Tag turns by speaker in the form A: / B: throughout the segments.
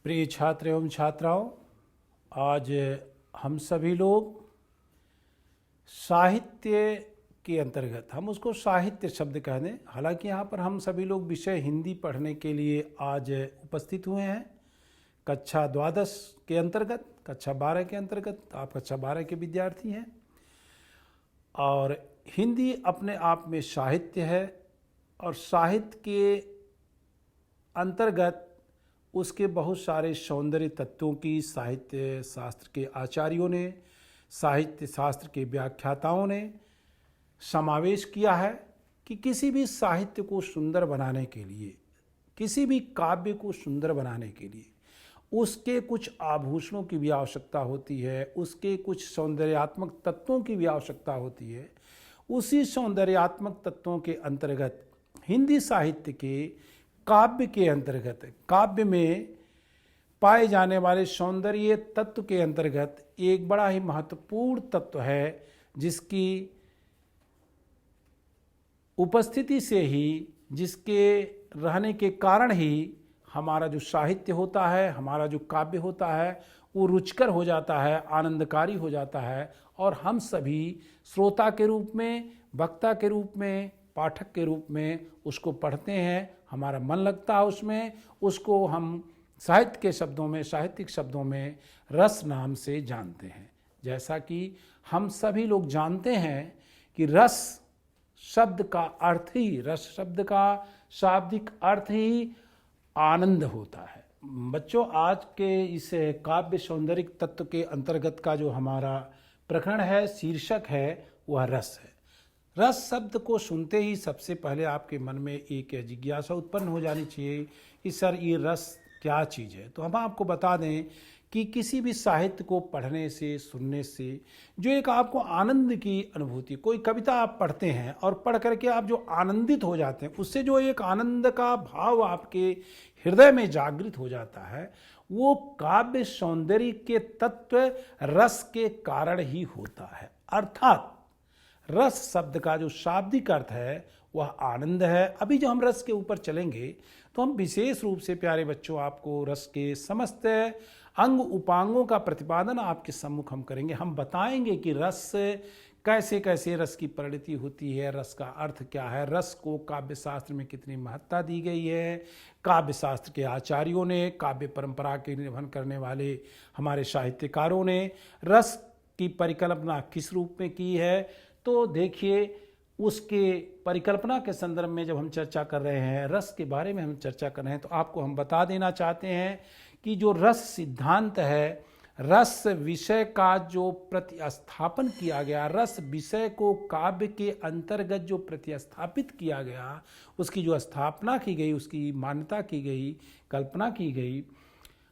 A: प्रिय छात्र एवं छात्राओं, आज हम सभी लोग साहित्य के अंतर्गत, हम उसको साहित्य शब्द कह दें, हालांकि यहाँ पर हम सभी लोग विषय हिंदी पढ़ने के लिए आज उपस्थित हुए हैं। कक्षा द्वादश के अंतर्गत, कक्षा 12 के अंतर्गत, आप कक्षा 12 के विद्यार्थी हैं और हिंदी अपने आप में साहित्य है और साहित्य के अंतर्गत उसके बहुत सारे सौंदर्य तत्वों की साहित्य शास्त्र के आचार्यों ने, साहित्य शास्त्र के व्याख्याताओं ने समावेश किया है कि किसी भी साहित्य को सुंदर बनाने के लिए, किसी भी काव्य को सुंदर बनाने के लिए उसके कुछ आभूषणों की भी आवश्यकता होती है, उसके कुछ सौंदर्यात्मक तत्वों की भी आवश्यकता होती है। उसी सौंदर्यात्मक तत्वों के अंतर्गत हिंदी साहित्य के काव्य के अंतर्गत, काव्य में पाए जाने वाले सौंदर्य तत्व के अंतर्गत एक बड़ा ही महत्वपूर्ण तत्व है जिसकी उपस्थिति से ही, जिसके रहने के कारण ही हमारा जो साहित्य होता है, हमारा जो काव्य होता है वो रुचिकर हो जाता है, आनंदकारी हो जाता है और हम सभी श्रोता के रूप में, वक्ता के रूप में, पाठक के रूप में उसको पढ़ते हैं, हमारा मन लगता है उसमें, उसको हम साहित्य के शब्दों में, साहित्यिक शब्दों में रस नाम से जानते हैं। जैसा कि हम सभी लोग जानते हैं कि रस शब्द का अर्थ ही, रस शब्द का शाब्दिक अर्थ ही आनंद होता है। बच्चों, आज के इस काव्य सौंदर्य तत्व के अंतर्गत का जो हमारा प्रकरण है, शीर्षक है, वह रस है। रस शब्द को सुनते ही सबसे पहले आपके मन में एक जिज्ञासा उत्पन्न हो जानी चाहिए कि सर ये रस क्या चीज़ है। तो हम आपको बता दें कि किसी भी साहित्य को पढ़ने से, सुनने से जो एक आपको आनंद की अनुभूति, कोई कविता आप पढ़ते हैं और पढ़ करके आप जो आनंदित हो जाते हैं, उससे जो एक आनंद का भाव आपके हृदय में जागृत हो जाता है, वो काव्य सौंदर्य के तत्व रस के कारण ही होता है। अर्थात रस शब्द का जो शाब्दिक अर्थ है वह आनंद है। अभी जो हम रस के ऊपर चलेंगे तो हम विशेष रूप से प्यारे बच्चों आपको रस के समस्त अंग उपांगों का प्रतिपादन आपके सम्मुख हम करेंगे। हम बताएंगे कि रस कैसे कैसे रस की परिणति होती है, रस का अर्थ क्या है, रस को काव्य शास्त्र में कितनी महत्ता दी गई है, काव्य शास्त्र के आचार्यों ने, काव्य परंपरा के निर्वहन करने वाले हमारे साहित्यकारों ने रस की परिकल्पना किस रूप में की है। तो देखिए, उसके परिकल्पना के संदर्भ में जब हम चर्चा कर रहे हैं, रस के बारे में हम चर्चा कर रहे हैं, तो आपको हम बता देना चाहते हैं कि जो रस सिद्धांत है, रस विषय का जो प्रतिस्थापन किया गया, रस विषय को काव्य के अंतर्गत जो प्रतिस्थापित किया गया, उसकी जो स्थापना की गई, उसकी मान्यता की गई, कल्पना की गई,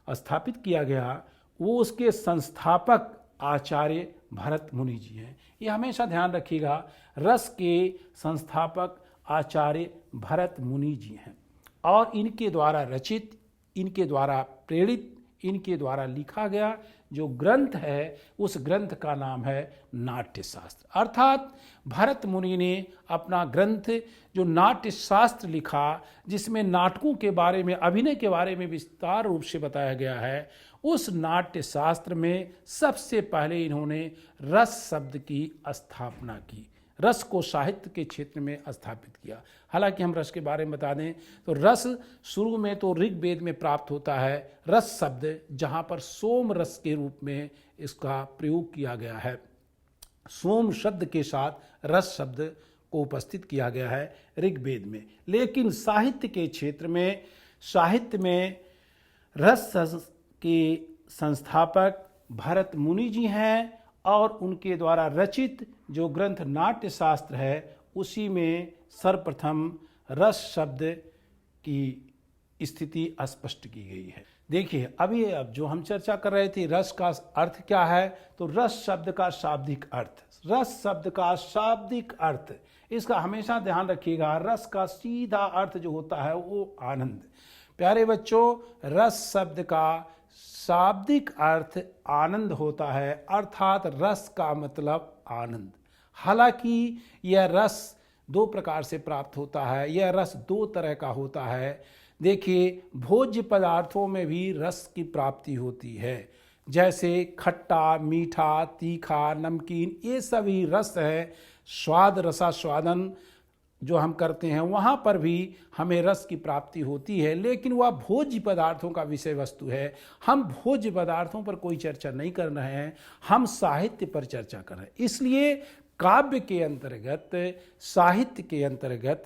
A: स्थापित किया गया, वो उसके संस्थापक आचार्य भरत मुनि जी हैं। ये हमेशा ध्यान रखिएगा, रस के संस्थापक आचार्य भरत मुनि जी हैं और इनके द्वारा रचित, इनके द्वारा प्रेरित, इनके द्वारा लिखा गया जो ग्रंथ है, उस ग्रंथ का नाम है नाट्य शास्त्र। अर्थात भरत मुनि ने अपना ग्रंथ जो नाट्य शास्त्र लिखा, जिसमें नाटकों के बारे में, अभिनय के बारे में विस्तार रूप से बताया गया है, उस नाट्य शास्त्र में सबसे पहले इन्होंने रस शब्द की स्थापना की, रस को साहित्य के क्षेत्र में स्थापित किया। हालांकि हम रस के बारे में बता दें तो रस शुरू में तो ऋग्वेद में प्राप्त होता है, रस शब्द, जहाँ पर सोम रस के रूप में इसका प्रयोग किया गया है। सोम शब्द के साथ रस शब्द को उपस्थित किया गया है ऋग्वेद में। लेकिन साहित्य के क्षेत्र में, साहित्य में रस के संस्थापक भरत मुनि जी हैं और उनके द्वारा रचित जो ग्रंथ नाट्य शास्त्र है, उसी में सर्वप्रथम रस शब्द की स्थिति स्पष्ट की गई है। देखिए, अभी अब जो हम चर्चा कर रहे थे, रस का अर्थ क्या है, तो रस शब्द का शाब्दिक अर्थ, रस शब्द का शाब्दिक अर्थ, इसका हमेशा ध्यान रखिएगा। रस का सीधा अर्थ जो होता है वो आनंद। प्यारे बच्चों, रस शब्द का शाब्दिक अर्थ आनंद होता है, अर्थात रस का मतलब आनंद। हालांकि यह रस दो प्रकार से प्राप्त होता है, यह रस दो तरह का होता है। देखिए, भोज्य पदार्थों में भी रस की प्राप्ति होती है, जैसे खट्टा, मीठा, तीखा, नमकीन, ये सभी रस है। स्वाद रसास्वादन जो हम करते हैं वहाँ पर भी हमें रस की प्राप्ति होती है, लेकिन वह भोज्य पदार्थों का विषय वस्तु है। हम भोज्य पदार्थों पर कोई चर्चा नहीं कर रहे हैं, हम साहित्य पर चर्चा कर रहे हैं। इसलिए काव्य के अंतर्गत, साहित्य के अंतर्गत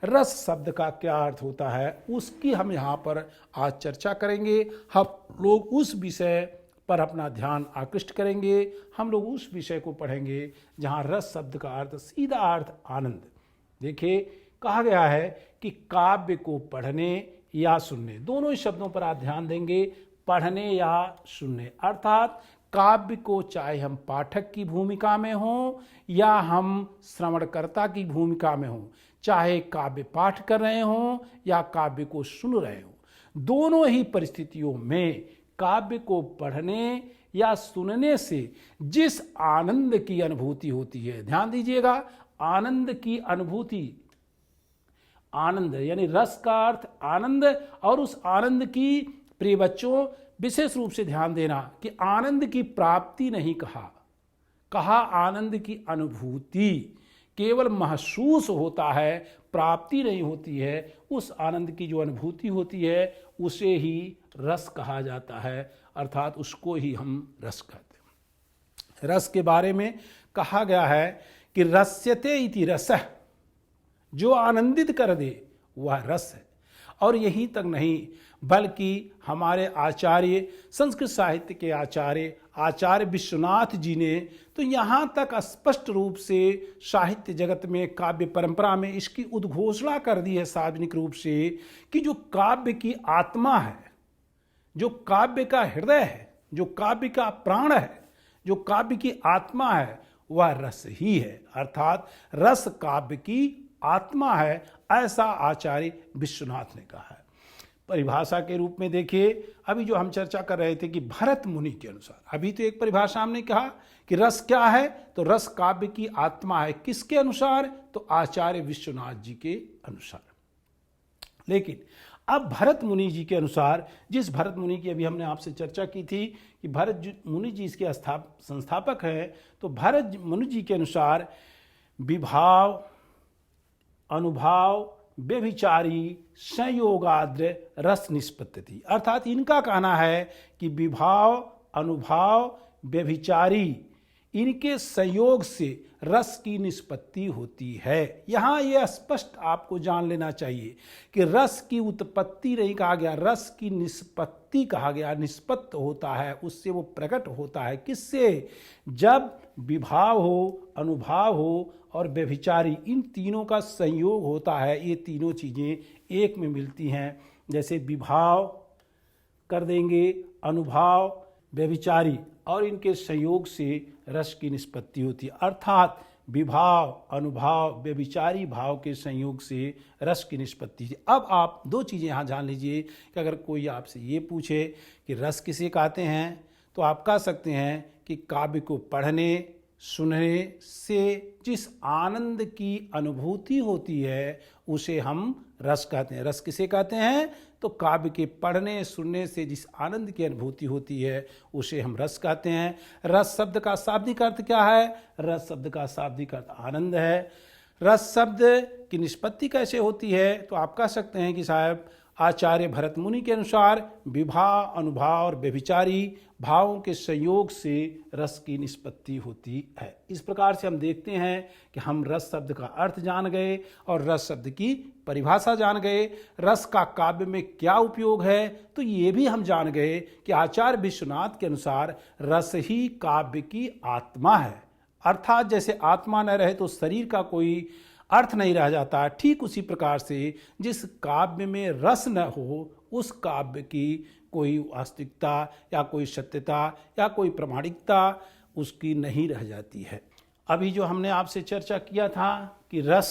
A: रस शब्द का क्या अर्थ होता है उसकी हम यहाँ पर आज चर्चा करेंगे। हम लोग उस विषय पर अपना ध्यान आकृष्ट करेंगे, हम लोग उस विषय को पढ़ेंगे जहाँ रस शब्द का अर्थ, सीधा अर्थ आनंद। देखिए, कहा गया है कि काव्य को पढ़ने या सुनने, दोनों ही शब्दों पर आप ध्यान देंगे, पढ़ने या सुनने, अर्थात काव्य को चाहे हम पाठक की भूमिका में हों या हम श्रवणकर्ता की भूमिका में हों, चाहे काव्य पाठ कर रहे हों या काव्य को सुन रहे हों, दोनों ही परिस्थितियों में काव्य को पढ़ने या सुनने से जिस आनंद की अनुभूति होती है, ध्यान दीजिएगा, आनंद की अनुभूति, आनंद यानी रस का अर्थ आनंद, और उस आनंद की, प्रिय बच्चों विशेष रूप से ध्यान देना कि आनंद की प्राप्ति नहीं कहा आनंद की अनुभूति। केवल महसूस होता है, प्राप्ति नहीं होती है। उस आनंद की जो अनुभूति होती है उसे ही रस कहा जाता है, अर्थात उसको ही हम रस कहते हैं। रस के बारे में कहा गया है कि रस्यते इति रसः, जो आनंदित कर दे वह रस है। और यही तक नहीं, बल्कि हमारे आचार्य, संस्कृत साहित्य के आचार्य विश्वनाथ जी ने तो यहाँ तक स्पष्ट रूप से साहित्य जगत में, काव्य परंपरा में इसकी उद्घोषणा कर दी है सार्वजनिक रूप से कि जो काव्य की आत्मा है, जो काव्य का हृदय है, जो काव्य का प्राण है, जो काव्य की आत्मा है, वह रस ही है, अर्थात रस काव्य की आत्मा है, ऐसा आचार्य विश्वनाथ ने कहा है। परिभाषा के रूप में देखिए, अभी जो हम चर्चा कर रहे थे कि भरत मुनि के अनुसार, अभी तो एक परिभाषा हमने कहा कि रस क्या है, तो रस काव्य की आत्मा है। किसके अनुसार? तो आचार्य विश्वनाथ जी के अनुसार। लेकिन अब भरत मुनि जी के अनुसार, जिस भरत मुनि की अभी हमने आपसे चर्चा की थी कि भरत मुनि जी इसके संस्थापक हैं, तो भरत मुनि जी के अनुसार विभाव, अनुभाव, व्यभिचारी, संयोगाद्र रस निष्पत्ति, अर्थात इनका कहना है कि विभाव, अनुभाव, व्यभिचारी, इनके संयोग से रस की निष्पत्ति होती है। यहाँ यह स्पष्ट आपको जान लेना चाहिए कि रस की उत्पत्ति नहीं कहा गया, रस की निष्पत्ति कहा गया। निष्पत्त होता है, उससे वो प्रकट होता है। किससे? जब विभाव हो, अनुभाव हो और व्यभिचारी, इन तीनों का संयोग होता है। ये तीनों चीज़ें एक में मिलती हैं। जैसे विभाव कर देंगे, अनुभाव, व्यभिचारी, और इनके संयोग से रस की निष्पत्ति होती है, अर्थात विभाव, अनुभाव, व्यभिचारी भाव के संयोग से रस की निष्पत्ति। अब आप दो चीज़ें यहाँ जान लीजिए कि अगर कोई आपसे ये पूछे कि रस किसे कहते हैं, तो आप कह सकते हैं कि काव्य को पढ़ने, सुनने से जिस आनंद की अनुभूति होती है उसे हम रस कहते हैं। रस किसे कहते हैं? तो काव्य के पढ़ने, सुनने से जिस आनंद की अनुभूति होती है उसे हम रस कहते हैं। रस शब्द का शाब्दिक अर्थ क्या है? रस शब्द का शाब्दिक अर्थ आनंद है। रस शब्द की निष्पत्ति कैसे होती है? तो आप कह सकते हैं कि साहब आचार्य भरत मुनि के अनुसार विभाव, अनुभाव और व्यभिचारी भावों के संयोग से रस की निष्पत्ति होती है। इस प्रकार से हम देखते हैं कि हम रस शब्द का अर्थ जान गए और रस शब्द की परिभाषा जान गए। रस का काव्य में क्या उपयोग है, तो ये भी हम जान गए कि आचार्य विश्वनाथ के अनुसार रस ही काव्य की आत्मा है। अर्थात जैसे आत्मा न रहे तो शरीर का कोई अर्थ नहीं रह जाता, ठीक उसी प्रकार से जिस काव्य में रस न हो उस काव्य की कोई वास्तविकता या कोई सत्यता या कोई प्रामाणिकता उसकी नहीं रह जाती है। अभी जो हमने आपसे चर्चा किया था कि रस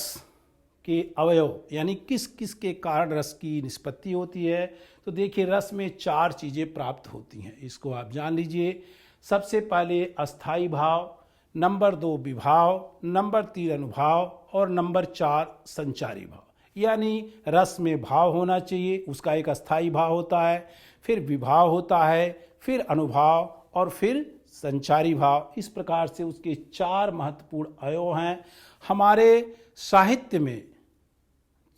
A: के अवयव यानी किस किस के कारण रस की निष्पत्ति होती है, तो देखिए रस में 4 चीज़ें प्राप्त होती हैं, इसको आप जान लीजिए। सबसे पहले अस्थाई भाव, नंबर 2 विभाव, नंबर 3 अनुभाव और नंबर 4 संचारी भाव। यानी रस में भाव होना चाहिए, उसका एक अस्थाई भाव होता है, फिर विभाव होता है, फिर अनुभाव और फिर संचारी भाव। इस प्रकार से उसके 4 महत्वपूर्ण अवयव हैं। हमारे साहित्य में,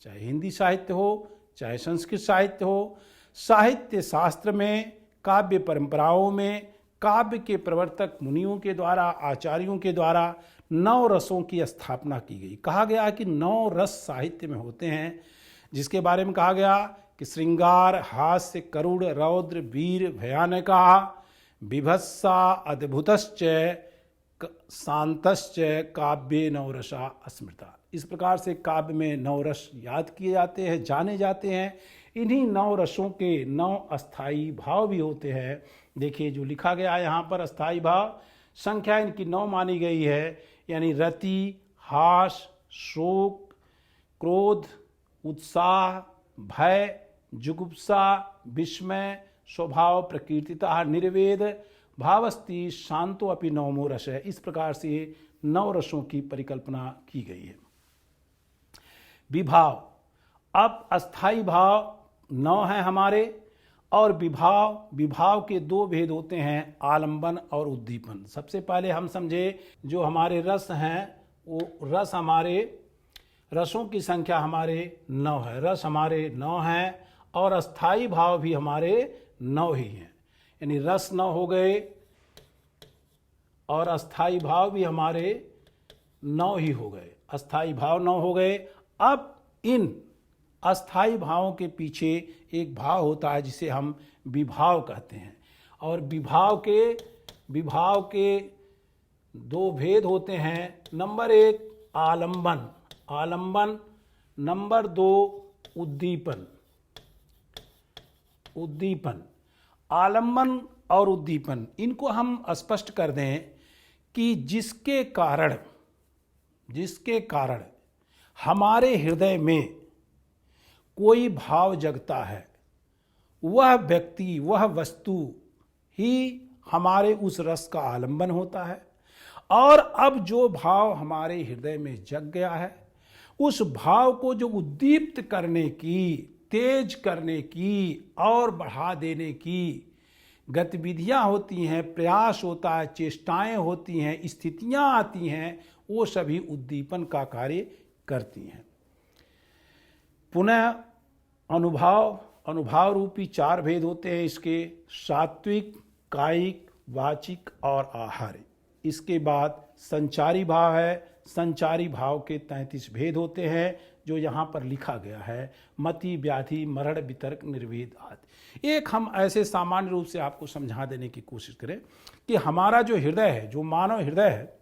A: चाहे हिंदी साहित्य हो चाहे संस्कृत साहित्य हो, साहित्य शास्त्र में, काव्य परंपराओं में, काव्य के प्रवर्तक मुनियों के द्वारा, आचार्यों के द्वारा 9 रसों की स्थापना की गई। कहा गया कि 9 रस साहित्य में होते हैं, जिसके बारे में कहा गया कि श्रृंगार, हास्य, करुण, रौद्र, वीर, भयानका, बिभत्सा, अद्भुतश्च, शांतश्च, काव्ये 9 रसा स्मृता। इस प्रकार से काव्य में 9 रस याद किए जाते हैं, जाने जाते हैं। इन्हीं 9 रसों के 9 अस्थाई भाव भी होते हैं। देखिए जो लिखा गया है यहाँ पर, अस्थाई भाव संख्या इनकी 9 मानी गई है, यानी रति, हास, शोक, क्रोध, उत्साह, भय, जुगुप्सा, विस्मय, स्वभाव, प्रकीर्तिता, निर्वेद, भावस्ति, शांतो अपि 9मो रस है। इस प्रकार से 9 रसों की परिकल्पना की गई है। विभाव, अब अस्थाई भाव 9 हैं हमारे, और विभाव के 2 भेद होते हैं, आलंबन और उद्दीपन। सबसे पहले हम समझे जो हमारे रस हैं, वो रस हमारे, रसों की संख्या हमारे 9 है, रस हमारे 9 हैं, और अस्थाई भाव भी हमारे 9 ही हैं। यानी रस 9 हो गए और अस्थाई भाव भी हमारे 9 ही हो गए, अस्थाई भाव 9 हो गए। अब इन अस्थाई भावों के पीछे एक भाव होता है जिसे हम विभाव कहते हैं, और विभाव के 2 भेद होते हैं। नंबर 1 आलंबन, नंबर 2 उद्दीपन। आलंबन और उद्दीपन, इनको हम स्पष्ट कर दें कि जिसके कारण हमारे हृदय में कोई भाव जगता है, वह व्यक्ति, वह वस्तु ही हमारे उस रस का आलंबन होता है। और अब जो भाव हमारे हृदय में जग गया है, उस भाव को जो उद्दीप्त करने की, तेज करने की और बढ़ा देने की गतिविधियां होती हैं, प्रयास होता है, चेष्टाएं होती हैं, स्थितियां आती हैं, वो सभी उद्दीपन का कार्य करती हैं। पुनः अनुभाव रूपी 4 भेद होते हैं इसके, सात्विक, कायिक, वाचिक और आहार्य। इसके बाद संचारी भाव है। संचारी भाव के 33 भेद होते हैं, जो यहाँ पर लिखा गया है, मति, व्याधि, मरण, वितर्क, निर्वेद आदि। एक हम ऐसे सामान्य रूप से आपको समझा देने की कोशिश करें कि हमारा जो हृदय है, जो मानव हृदय है,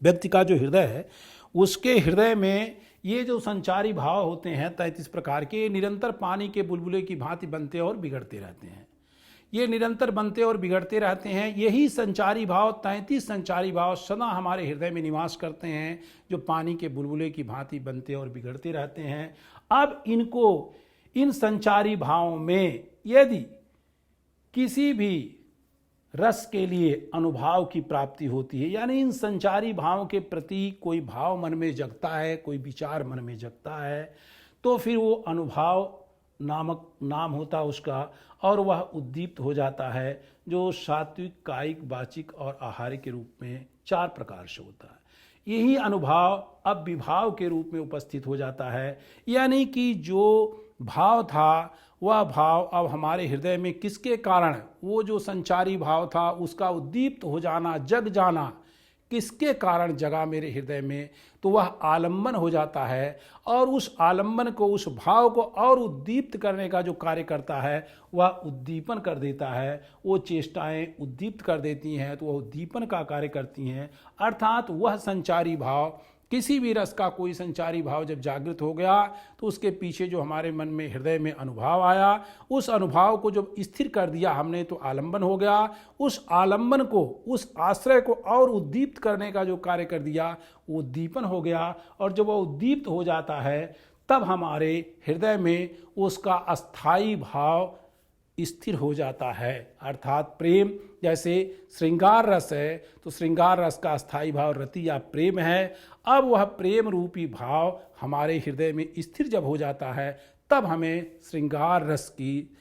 A: व्यक्ति का जो हृदय है, उसके हृदय में ये जो संचारी भाव होते हैं 33 प्रकार के, निरंतर पानी के बुलबुले की भांति बनते और बिगड़ते रहते हैं। ये निरंतर बनते और बिगड़ते रहते हैं। यही संचारी भाव, 33 संचारी भाव सदा हमारे हृदय में निवास करते हैं, जो पानी के बुलबुले की भांति बनते और बिगड़ते रहते हैं। अब इन संचारी भावों में यदि किसी भी रस के लिए अनुभाव की प्राप्ति होती है, यानी इन संचारी भावों के प्रति कोई भाव मन में जगता है, कोई विचार मन में जगता है, तो फिर वो अनुभाव नामक नाम होता है उसका, और वह उद्दीप्त हो जाता है, जो सात्विक, कायिक, वाचिक और आहार्य के रूप में 4 प्रकार से होता है। यही अनुभाव अब विभाव के रूप में उपस्थित हो जाता है, यानी कि जो भाव था वह भाव अब हमारे हृदय में किसके कारण, वो जो संचारी भाव था उसका उद्दीप्त हो जाना, जग जाना, किसके कारण जगा मेरे हृदय में, तो वह आलंबन हो जाता है। और उस आलंबन को, उस भाव को और उद्दीप्त करने का जो कार्य करता है वह उद्दीपन कर देता है। वो चेष्टाएं उद्दीप्त कर देती हैं, तो वह उद्दीपन का कार्य करती हैं। अर्थात वह संचारी भाव, किसी भी रस का कोई संचारी भाव जब जागृत हो गया, तो उसके पीछे जो हमारे मन में, हृदय में अनुभाव आया, उस अनुभाव को जब स्थिर कर दिया हमने, तो आलंबन हो गया। उस आलंबन को, उस आश्रय को और उद्दीप्त करने का जो कार्य कर दिया, वो उद्दीपन हो गया। और जब वह उद्दीप्त हो जाता है, तब हमारे हृदय में उसका अस्थाई भाव स्थिर हो जाता है। अर्थात प्रेम जैसे श्रृंगार रस है तो श्रृंगार रस का स्थायी भाव रति या प्रेम है। अब वह प्रेम रूपी भाव हमारे हृदय में स्थिर जब हो जाता है तब हमें श्रृंगार रस की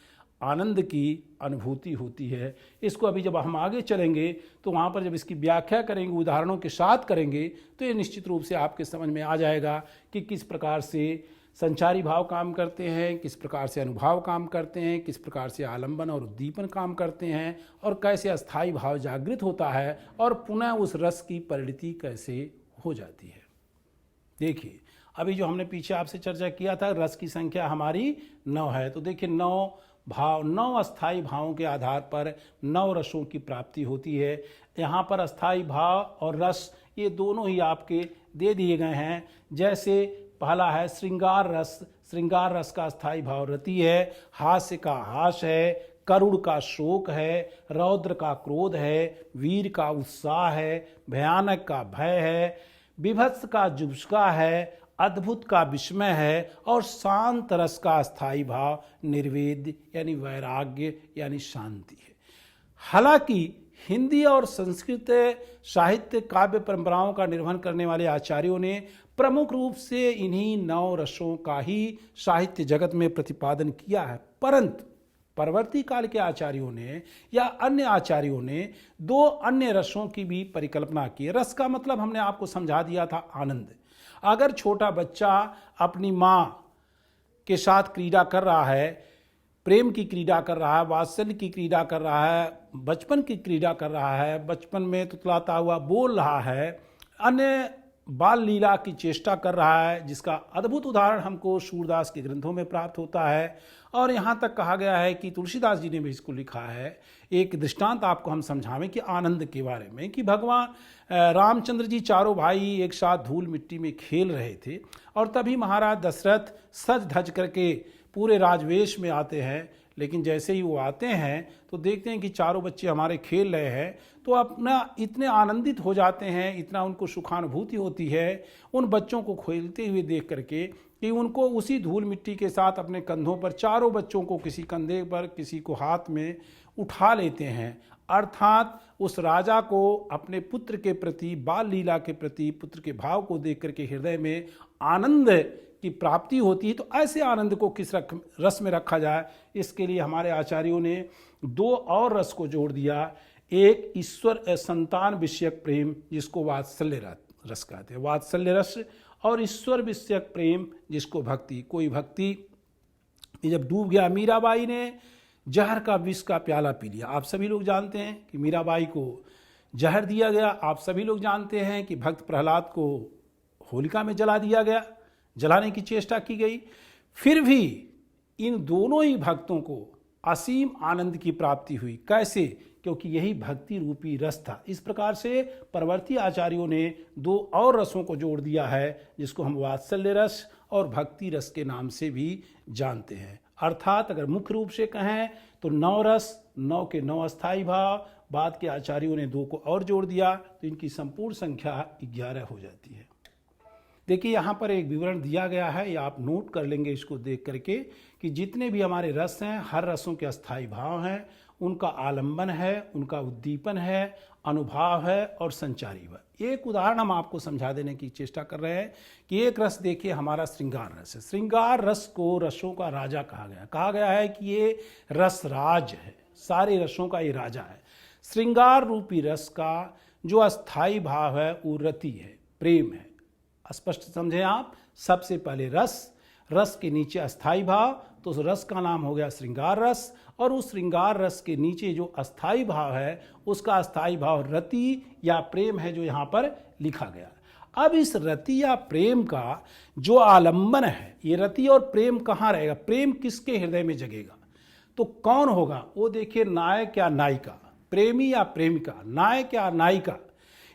A: आनंद की अनुभूति होती है। इसको अभी जब हम आगे चलेंगे तो वहाँ पर जब इसकी व्याख्या करेंगे, उदाहरणों के साथ करेंगे, तो ये निश्चित रूप से आपके समझ में आ जाएगा कि किस प्रकार से संचारी भाव काम करते हैं, किस प्रकार से अनुभाव काम करते हैं, किस प्रकार से आलंबन और उद्दीपन काम करते हैं, और कैसे अस्थायी भाव जागृत होता है और पुनः उस रस की परिणति कैसे हो जाती है। देखिए, अभी जो हमने पीछे आपसे चर्चा किया था, रस की संख्या हमारी 9 है। तो देखिए 9 भाव, 9 अस्थायी भावों के आधार पर 9 रसों की प्राप्ति होती है। यहाँ पर अस्थायी भाव और रस ये दोनों ही आपके दे दिए गए हैं। जैसे पहला है श्रृंगार रस। श्रृंगार रस का अस्थायी भाव रति है, हास्य का हास है, करुण का शोक है, रौद्र का क्रोध है, वीर का उत्साह है, भयानक का भय है, विभत्स का जुब्सका है, अद्भुत का विस्मय है, और शांत रस का अस्थायी भाव निर्वेद यानी वैराग्य यानी शांति है। हालांकि हिंदी और संस्कृत साहित्य काव्य परंपराओं का निर्वहन करने वाले आचार्यों ने प्रमुख रूप से इन्हीं 9 रसों का ही साहित्य जगत में प्रतिपादन किया है, परंतु परवर्ती काल के आचार्यों ने या अन्य आचार्यों ने 2 अन्य रसों की भी परिकल्पना की। रस का मतलब हमने आपको समझा दिया था, आनंद। अगर छोटा बच्चा अपनी माँ के साथ क्रीड़ा कर रहा है, प्रेम की क्रीड़ा कर रहा है, वात्सल्य की क्रीड़ा कर रहा है, बचपन की क्रीड़ा कर रहा है, बचपन में तुतलाता हुआ बोल रहा है, अन्य बाल लीला की चेष्टा कर रहा है, जिसका अद्भुत उदाहरण हमको सूरदास के ग्रंथों में प्राप्त होता है। और यहाँ तक कहा गया है कि तुलसीदास जी ने भी इसको लिखा है। एक दृष्टांत आपको हम समझावें कि आनंद के बारे में, कि भगवान रामचंद्र जी चारों भाई एक साथ धूल मिट्टी में खेल रहे थे, और तभी महाराज दशरथ सज धज करके पूरे राजवेश में आते हैं। लेकिन जैसे ही वो आते हैं तो देखते हैं कि चारों बच्चे हमारे खेल रहे हैं, तो अपना इतने आनंदित हो जाते हैं, इतना उनको सुखानुभूति होती है उन बच्चों को खेलते हुए देख करके, कि उनको उसी धूल मिट्टी के साथ अपने कंधों पर, चारों बच्चों को किसी कंधे पर, किसी को हाथ में उठा लेते हैं। अर्थात उस राजा को अपने पुत्र के प्रति, बाल लीला के प्रति, पुत्र के भाव को देख करके हृदय में आनंद की प्राप्ति होती है। तो ऐसे आनंद को किस रस में रखा जाए, इसके लिए हमारे आचार्यों ने 2 और रस को जोड़ दिया। एक ईश्वर संतान विषयक प्रेम, जिसको वात्सल्य रस कहते हैं, वात्सल्य रस, और ईश्वर विषयक प्रेम जिसको भक्ति। कोई भक्ति जब डूब गया, मीराबाई ने जहर का विष का प्याला पी लिया। आप सभी लोग जानते हैं कि मीराबाई को जहर दिया गया। आप सभी लोग जानते हैं कि भक्त प्रहलाद को होलिका में जला दिया गया, जलाने की चेष्टा की गई। फिर भी इन दोनों ही भक्तों को असीम आनंद की प्राप्ति हुई। कैसे? क्योंकि यही भक्ति रूपी रस था। इस प्रकार से परवर्ती आचार्यों ने 2 और रसों को जोड़ दिया है, जिसको हम वात्सल्य रस और भक्ति रस के नाम से भी जानते हैं। अर्थात अगर मुख्य रूप से कहें तो 9 रस, 9 के 9 अस्थायी भाव, बाद के आचार्यों ने 2 को और जोड़ दिया, तो इनकी संपूर्ण संख्या 11 हो जाती है। देखिए, यहाँ पर एक विवरण दिया गया है, या आप नोट कर लेंगे इसको देख करके, कि जितने भी हमारे रस हैं, हर रसों के अस्थायी भाव हैं, उनका आलंबन है, उनका उद्दीपन है, अनुभाव है और संचारी है। एक उदाहरण हम आपको समझा देने की चेष्टा कर रहे हैं कि एक रस देखिए, हमारा श्रृंगार रस है। श्रृंगार रस को रसों का राजा कहा गया है कि ये रस राज है, सारे रसों का ये राजा है। श्रृंगार रूपी रस का जो अस्थायी भाव है वो रति है, प्रेम है। स्पष्ट समझें आप। सबसे पहले रस के नीचे अस्थायी भाव, तो उस रस का नाम हो गया श्रृंगार रस, और उस श्रृंगार रस के नीचे जो अस्थायी भाव है उसका अस्थायी भाव रति या प्रेम है, जो यहाँ पर लिखा गया। अब इस रति या प्रेम का जो आलंबन है, ये रति और प्रेम कहाँ रहेगा, प्रेम किसके हृदय में जगेगा, तो कौन होगा वो देखिए, नायक या नायिका, प्रेमी या प्रेमिका, नायक या नायिका।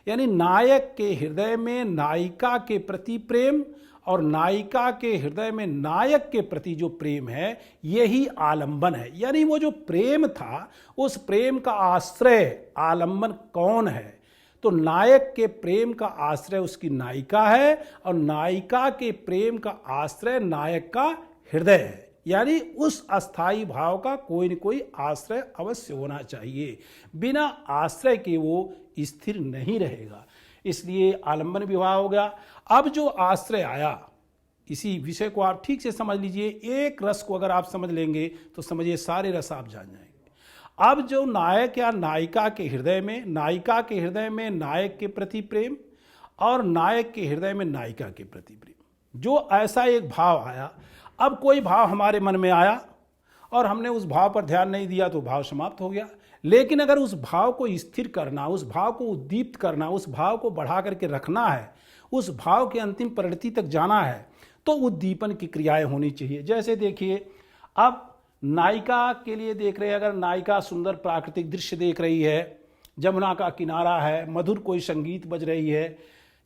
A: यानी नायक के हृदय में नायिका के प्रति प्रेम, और नायिका के हृदय में नायक के प्रति जो प्रेम है, यही आलंबन है। यानी वो जो प्रेम था, उस प्रेम का आश्रय, आलंबन कौन है, तो नायक के प्रेम का आश्रय उसकी नायिका है, और नायिका के प्रेम का आश्रय नायक का हृदय है। यानी उस अस्थाई भाव का कोई न कोई आश्रय अवश्य होना चाहिए, बिना आश्रय के वो स्थिर नहीं रहेगा। इसलिए आलंबन विवाह हो गया। अब जो आश्रय आया, इसी विषय को आप ठीक से समझ लीजिए। एक रस को अगर आप समझ लेंगे तो समझिए सारे रस आप जान जाएंगे। अब जो नायक या नायिका के हृदय में, नायिका के हृदय में नायक के प्रति प्रेम और नायक के हृदय में नायिका के प्रति प्रेम, जो ऐसा एक भाव आया। अब कोई भाव हमारे मन में आया और हमने उस भाव पर ध्यान नहीं दिया तो भाव समाप्त हो गया। लेकिन अगर उस भाव को स्थिर करना, उस भाव को उद्दीप्त करना, उस भाव को बढ़ा करके रखना है, उस भाव के अंतिम परिणति तक जाना है, तो उद्दीपन की क्रियाएं होनी चाहिए। जैसे देखिए, अब नायिका के लिए देख रहे हैं, अगर नायिका सुंदर प्राकृतिक दृश्य देख रही है, जमुना का किनारा है, मधुर कोई संगीत बज रही है,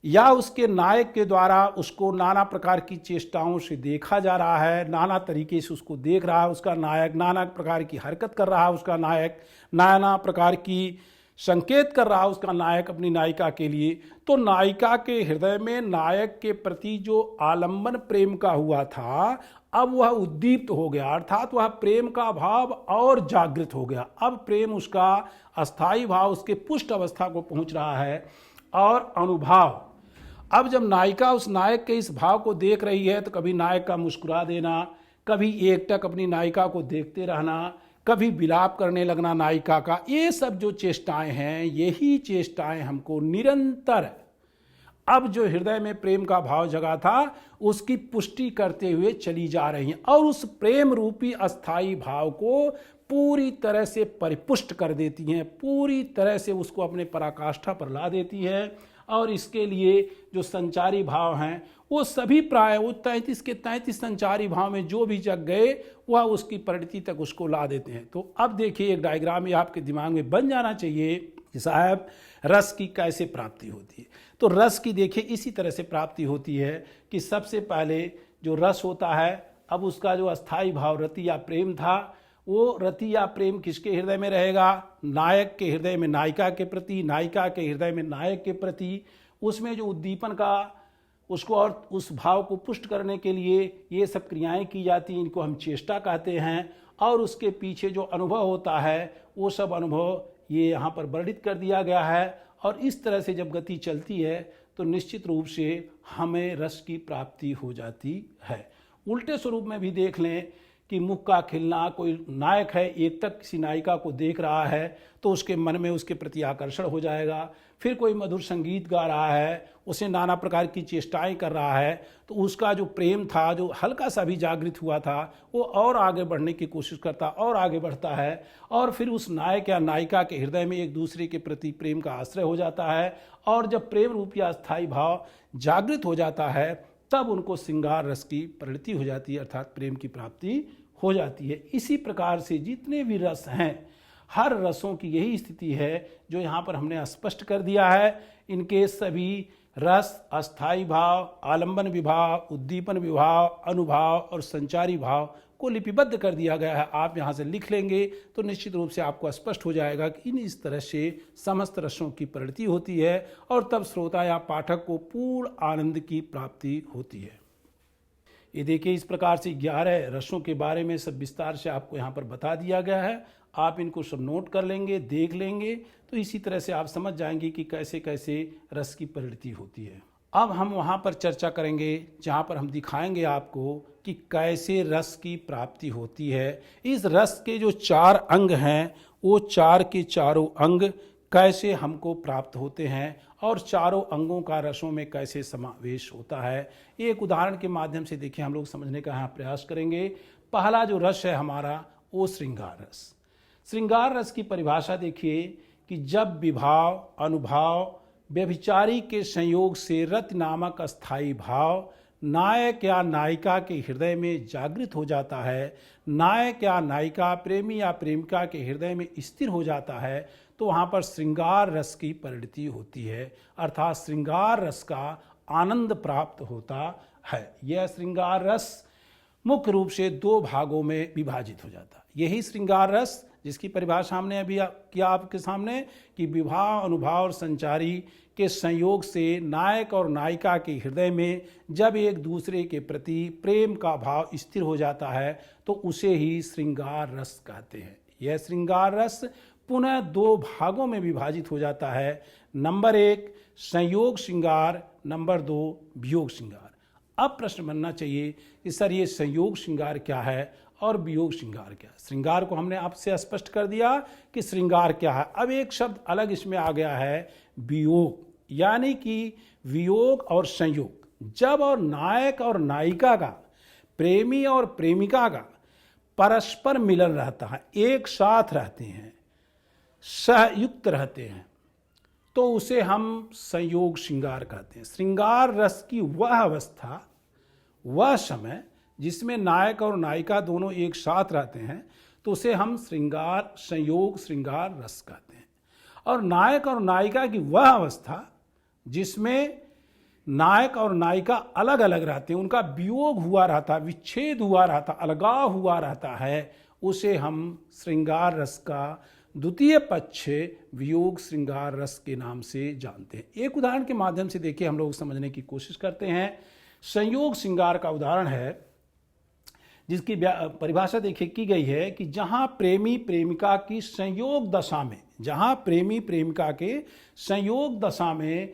A: या उसके नायक के द्वारा उसको नाना प्रकार की चेष्टाओं से देखा जा रहा है, नाना तरीके से उसको देख रहा है उसका नायक, नाना प्रकार की हरकत कर रहा है उसका नायक, नाना प्रकार की संकेत कर रहा है उसका नायक अपनी नायिका के लिए, तो नायिका के हृदय में नायक के प्रति जो आलंबन प्रेम का हुआ था, अब वह उद्दीप्त हो गया, अर्थात वह प्रेम का भाव और जागृत हो गया। अब प्रेम उसका अस्थाई भाव, उसके पुष्ट अवस्था को पहुंच रहा है। और अनुभाव, अब जब नायिका उस नायक के इस भाव को देख रही है तो कभी नायक का मुस्कुरा देना, कभी एकटक अपनी नायिका को देखते रहना, कभी विलाप करने लगना नायिका का, ये सब जो चेष्टाएं हैं, यही चेष्टाएं हमको निरंतर अब जो हृदय में प्रेम का भाव जगा था उसकी पुष्टि करते हुए चली जा रही हैं और उस प्रेम रूपी अस्थाई भाव को पूरी तरह से परिपुष्ट कर देती हैं, पूरी तरह से उसको अपने पराकाष्ठा पर ला देती है। और इसके लिए जो संचारी भाव हैं वो सभी प्राय वो 33 के 33 संचारी भाव में जो भी जग गए वह उसकी परिणति तक उसको ला देते हैं। तो अब देखिए, एक डायग्राम ये आपके दिमाग में बन जाना चाहिए कि साहब रस की कैसे प्राप्ति होती है। तो रस की देखिए इसी तरह से प्राप्ति होती है कि सबसे पहले जो रस होता है, अब उसका जो अस्थाई भाव रति या प्रेम था, वो रति या प्रेम किसके हृदय में रहेगा? नायक के हृदय में नायिका के प्रति, नायिका के हृदय में नायक के प्रति। उसमें जो उद्दीपन का उसको और उस भाव को पुष्ट करने के लिए ये सब क्रियाएं की जाती हैं, इनको हम चेष्टा कहते हैं। और उसके पीछे जो अनुभव होता है वो सब अनुभव ये यहाँ पर वर्णित कर दिया गया है। और इस तरह से जब गति चलती है तो निश्चित रूप से हमें रस की प्राप्ति हो जाती है। उल्टे स्वरूप में भी देख लें कि मुख का खिलना, कोई नायक है एक तक किसी नायिका को देख रहा है तो उसके मन में उसके प्रति आकर्षण हो जाएगा। फिर कोई मधुर संगीत गा रहा है, उसे नाना प्रकार की चेष्टाएं कर रहा है, तो उसका जो प्रेम था, जो हल्का सा भी जागृत हुआ था, वो और आगे बढ़ने की कोशिश करता और आगे बढ़ता है। और फिर उस नायक या नायिका के हृदय में एक दूसरे के प्रति प्रेम का आश्रय हो जाता है। और जब प्रेम रूपी अस्थाई भाव जागृत हो जाता है तब उनको श्रृंगार रस की परिणति हो जाती है, अर्थात प्रेम की प्राप्ति हो जाती है। इसी प्रकार से जितने भी रस हैं, हर रसों की यही स्थिति है जो यहाँ पर हमने स्पष्ट कर दिया है। इनके सभी रस, अस्थाई भाव, आलंबन विभाव, उद्दीपन विभाव, अनुभाव और संचारी भाव को लिपिबद्ध कर दिया गया है। आप यहाँ से लिख लेंगे तो निश्चित रूप से आपको स्पष्ट हो जाएगा कि इस तरह से समस्त रसों की परिणति होती है और तब श्रोता या पाठक को पूर्ण आनंद की प्राप्ति होती है। ये देखिए, इस प्रकार से 11 रसों के बारे में सब विस्तार से आपको यहाँ पर बता दिया गया है। आप इनको सब नोट कर लेंगे, देख लेंगे तो इसी तरह से आप समझ जाएंगे कि कैसे कैसे रस की परिणति होती है। अब हम वहाँ पर चर्चा करेंगे जहाँ पर हम दिखाएंगे आपको कि कैसे रस की प्राप्ति होती है। इस रस के जो 4 अंग हैं वो 4 के चारों अंग कैसे हमको प्राप्त होते हैं और चारों अंगों का रसों में कैसे समावेश होता है। एक उदाहरण के माध्यम से देखिए हम लोग समझने का यहाँ प्रयास करेंगे। पहला जो रस है हमारा वो श्रृंगार रस। श्रृंगार रस की परिभाषा देखिए कि जब विभाव, अनुभाव, व्यभिचारी के संयोग से रति नामक अस्थाई भाव नायक या नायिका के हृदय में जागृत हो जाता है, नायक या नायिका प्रेमी या प्रेमिका के हृदय में स्थिर हो जाता है, तो वहाँ पर श्रृंगार रस की परिणति होती है, अर्थात श्रृंगार रस का आनंद प्राप्त होता है। यह श्रृंगार रस मुख्य रूप से 2 भागों में विभाजित हो जाता है। यही श्रृंगार रस जिसकी परिभाषा हमने अभी किया आपके सामने कि विभाव, अनुभाव और संचारी के संयोग से नायक और नायिका के हृदय में जब एक दूसरे के प्रति प्रेम का भाव स्थिर हो जाता है तो उसे ही श्रृंगार रस कहते हैं। यह श्रृंगार रस पुनः दो भागों में विभाजित हो जाता है। नंबर 1 संयोग श्रृंगार, नंबर 2 वियोग श्रृंगार। अब प्रश्न बनना चाहिए कि सर ये संयोग श्रृंगार क्या है और वियोग श्रृंगार क्या है। श्रृंगार को हमने आपसे स्पष्ट कर दिया कि श्रृंगार क्या है। अब एक शब्द अलग इसमें आ गया है, वियोग, यानी कि वियोग और संयोग। जब और नायक और नायिका का, प्रेमी और प्रेमिका का परस्पर मिलन रहता है, एक साथ रहते हैं, सहयुक्त रहते हैं, तो उसे हम संयोग श्रृंगार कहते हैं। श्रृंगार रस की वह अवस्था, वह समय जिसमें नायक और नायिका दोनों एक साथ रहते हैं, तो उसे हम संयोग श्रृंगार रस कहते हैं। और नायक और नायिका की वह अवस्था जिसमें नायक और नायिका अलग अलग रहते हैं, उनका वियोग हुआ रहता, विच्छेद हुआ रहता, अलगाव हुआ रहता है, उसे हम श्रृंगार रस का द्वितीय पक्ष वियोग श्रृंगार रस के नाम से जानते हैं। एक उदाहरण के माध्यम से देखिए हम लोग समझने की कोशिश करते हैं। संयोग श्रृंगार का उदाहरण है जिसकी परिभाषा देखिए की गई है कि जहां प्रेमी प्रेमिका की संयोग दशा में, जहां प्रेमी प्रेमिका के संयोग दशा में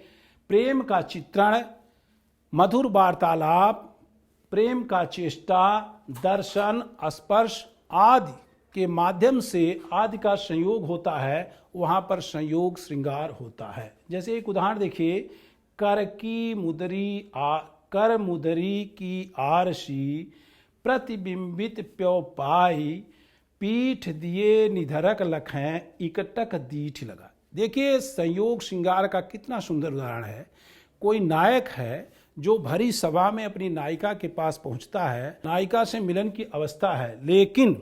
A: प्रेम का चित्रण, मधुर वार्तालाप, प्रेम का चेष्टा, दर्शन, स्पर्श आदि के माध्यम से आदि का संयोग होता है, वहां पर संयोग श्रृंगार होता है। जैसे एक उदाहरण देखिए, कर मुदरी की आरसी प्रतिबिंबित प्यो पाई, पीठ दिए निधरक लखें इकटक दीठ लगा। देखिए संयोग श्रृंगार का कितना सुंदर उदाहरण है। कोई नायक है जो भरी सभा में अपनी नायिका के पास पहुंचता है, नायिका से मिलन की अवस्था है, लेकिन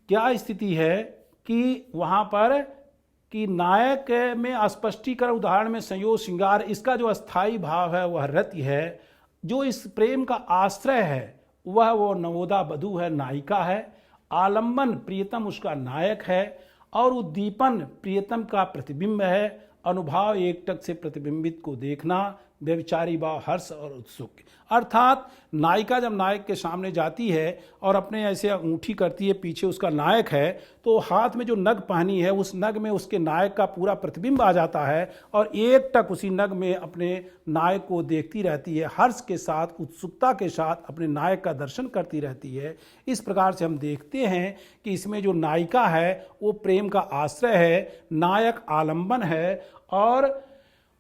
A: क्या स्थिति है कि वहां पर कि नायक में स्पष्टीकरण उदाहरण में संयोग श्रृंगार, इसका जो अस्थाई भाव है वह रति है, जो इस प्रेम का आश्रय है वह वो नवोदा वधू है, नायिका है, आलंबन प्रियतम उसका नायक है, और उद्दीपन प्रियतम का प्रतिबिंब है, अनुभाव एकटक से प्रतिबिंबित को देखना, व्यभिचारी भाव हर्ष और उत्सुक। अर्थात नायिका जब नायक के सामने जाती है और अपने ऐसे अंगूठी करती है, पीछे उसका नायक है, तो हाथ में जो नग पहनी है उस नग में उसके नायक का पूरा प्रतिबिंब आ जाता है और एकटक उसी नग में अपने नायक को देखती रहती है, हर्ष के साथ, उत्सुकता के साथ अपने नायक का दर्शन करती रहती है। इस प्रकार से हम देखते हैं कि इसमें जो नायिका है वो प्रेम का आश्रय है, नायक आलंबन है, और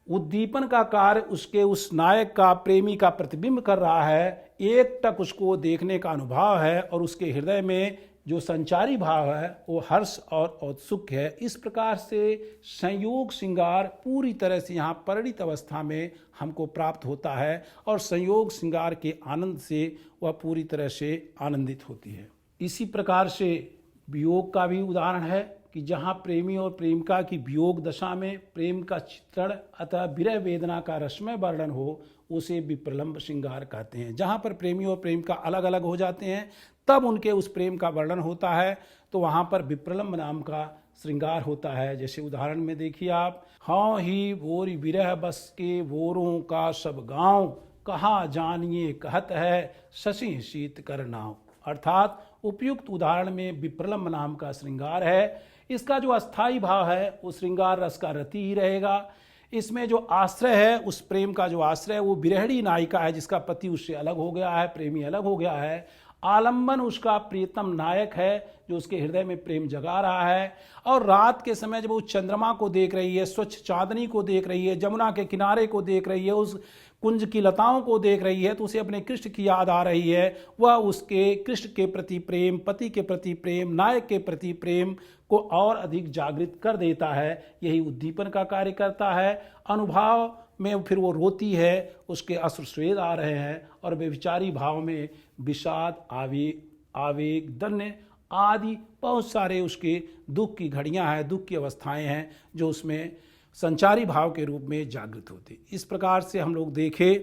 A: उद्दीपन का कार्य उसके उस नायक का, प्रेमी का प्रतिबिंब कर रहा है, एकटक उसको देखने का अनुभव है, और उसके हृदय में जो संचारी भाव है वो हर्ष और औत्सुक है। इस प्रकार से संयोग श्रृंगार पूरी तरह से यहाँ परिणित अवस्था में हमको प्राप्त होता है, और संयोग श्रृंगार के आनंद से वह पूरी तरह से आनंदित होती है। इसी प्रकार से वियोग का भी उदाहरण है कि जहाँ प्रेमी और प्रेमिका की वियोग दशा में प्रेम का चित्रण अतः विरह वेदना का रसमय वर्णन हो, उसे विप्रलंब श्रृंगार कहते हैं। जहाँ पर प्रेमी और प्रेमिका अलग अलग हो जाते हैं तब उनके उस प्रेम का वर्णन होता है, तो वहाँ पर विप्रलंब नाम का श्रृंगार होता है। जैसे उदाहरण में देखिए आप, हाँ ही वोरी विरह बस के वोरों का सब गाँव, कहाँ जानिए कहत है शशि शीत कर नाव। अर्थात उपयुक्त उदाहरण में विप्रलंब नाम का श्रृंगार है। इसका जो अस्थाई भाव है वो श्रृंगार रस का रति ही रहेगा। इसमें जो आश्रय है, उस प्रेम का जो आश्रय है वो विरहणी नायिका है जिसका पति उससे अलग हो गया है, प्रेमी अलग हो गया है। आलंबन उसका प्रियतम नायक है जो उसके हृदय में प्रेम जगा रहा है, और रात के समय जब वो चंद्रमा को देख रही है, स्वच्छ चांदनी को देख रही है, जमुना के किनारे को देख रही है, उस कुंज की लताओं को देख रही है, तो उसे अपने कृष्ण की याद आ रही है। वह उसके कृष्ण के प्रति प्रेम, पति के प्रति प्रेम, नायक के प्रति प्रेम को और अधिक जागृत कर देता है। यही उद्दीपन का कार्य करता है। अनुभाव में फिर वो रोती है, उसके अश्रुस्वेद आ रहे हैं, और व्यभिचारी भाव में विषाद, आवेग, दन्य आदि बहुत सारे उसके दुख की घड़ियां हैं, दुख की अवस्थाएं हैं जो उसमें संचारी भाव के रूप में जागृत होते। इस प्रकार से हम लोग देखें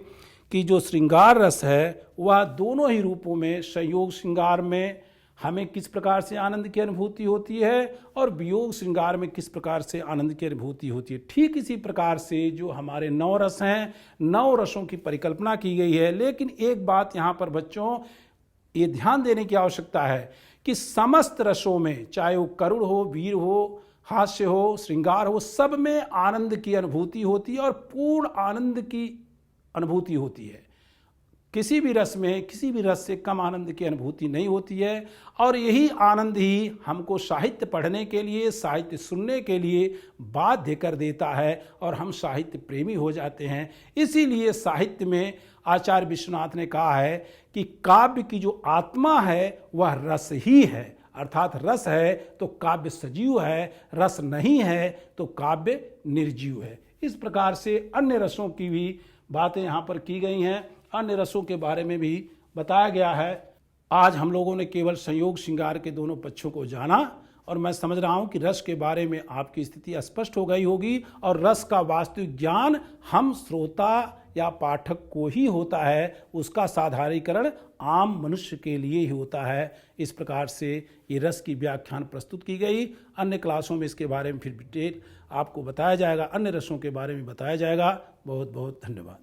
A: कि जो श्रृंगार रस है वह दोनों ही रूपों में, संयोग श्रृंगार में हमें किस प्रकार से आनंद की अनुभूति होती है और वियोग श्रृंगार में किस प्रकार से आनंद की अनुभूति होती है। ठीक इसी प्रकार से जो हमारे 9 रस हैं, 9 रसों की परिकल्पना की गई है। लेकिन एक बात यहाँ पर बच्चों ये ध्यान देने की आवश्यकता है कि समस्त रसों में, चाहे वो करुण हो, वीर हो, हास्य हो, श्रृंगार हो, सब में आनंद की अनुभूति होती है और पूर्ण आनंद की अनुभूति होती है। किसी भी रस में, किसी भी रस से कम आनंद की अनुभूति नहीं होती है। और यही आनंद ही हमको साहित्य पढ़ने के लिए, साहित्य सुनने के लिए बाध्य कर देता है और हम साहित्य प्रेमी हो जाते हैं। इसीलिए साहित्य में आचार्य विश्वनाथ ने कहा है कि काव्य की जो आत्मा है वह रस ही है। अर्थात रस है तो काव्य सजीव है, रस नहीं है तो काव्य निर्जीव है। इस प्रकार से अन्य रसों की भी बातें यहाँ पर की गई हैं, अन्य रसों के बारे में भी बताया गया है। आज हम लोगों ने केवल संयोग श्रृंगार के दोनों पक्षों को जाना और मैं समझ रहा हूँ कि रस के बारे में आपकी स्थिति स्पष्ट हो गई होगी और रस का वास्तविक ज्ञान हम श्रोता या पाठक को ही होता है, उसका साधारणीकरण आम मनुष्य के लिए ही होता है। इस प्रकार से ये रस की व्याख्यान प्रस्तुत की गई। अन्य क्लासों में इसके बारे में फिर डिटेल आपको बताया जाएगा, अन्य रसों के बारे में बताया जाएगा। बहुत बहुत धन्यवाद।